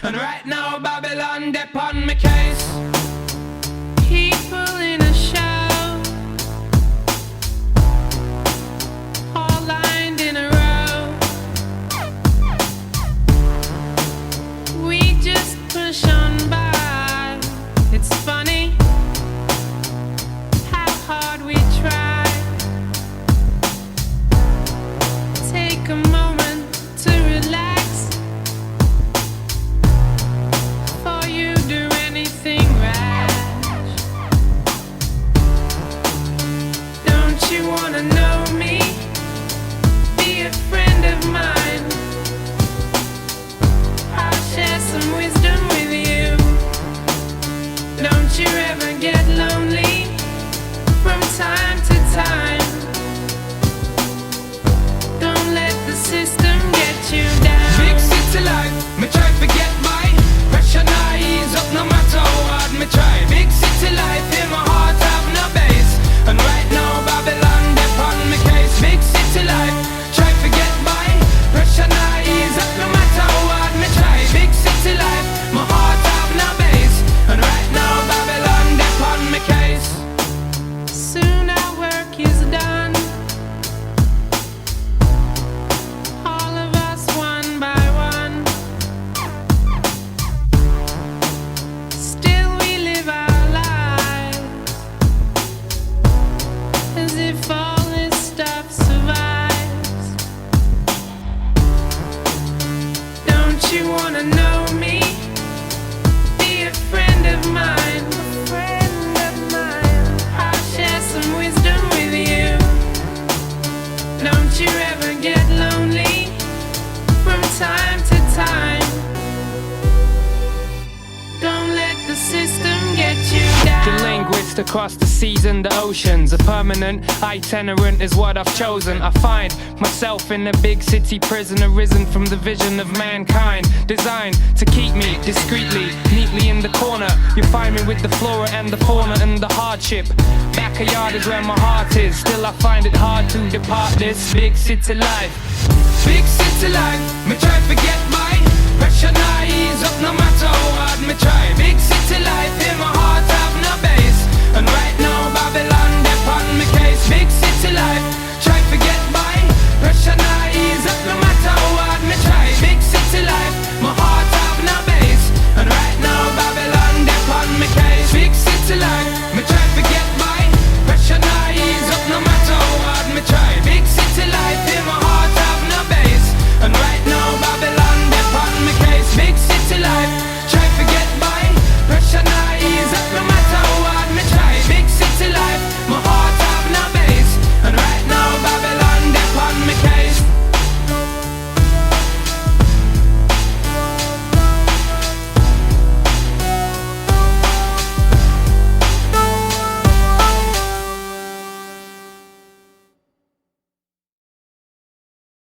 And right now Babylon dep on my case. People in a show, all lined in a row. We just push on by. It's funny how hard we try. Take a moment to relax before you do anything rash. Don't you wanna know me? Be a friend of mine. I'll share some wisdom with you. Don't you ever get lonely from time to time. Don't let the system get you down. Big city life, me try to get by. Pressure now ease up no matter how hard me try. Big city life, in my heart have no base. And right now Babylon dep on me case. Big city life, try to get by. Pressure now ease up no matter how hard me try. Big city life, my heart have no base. And right now Babylon dep on me case. Soon our work is done, all of us one by one. Still we live our lives as if all this stuff survives. Don't you wanna know me? Be a friend of mine. I'll share some wisdom with you. Don't you ever get lonely from time to time. Don't let the system get you down. The linguist across the seas and the oceans. A permanent itinerant is what I've chosen. I find myself in a big city prison, arisen from the vision of mankind, designed to keep me discreetly, neatly in the corner. You find me with the flora and the fauna and the hardship. Backyard is where my heart is. Still I find it hard to depart this big city life. Big city life, me try to get by. Pressure now ease up no matter how hard me try. Big city life,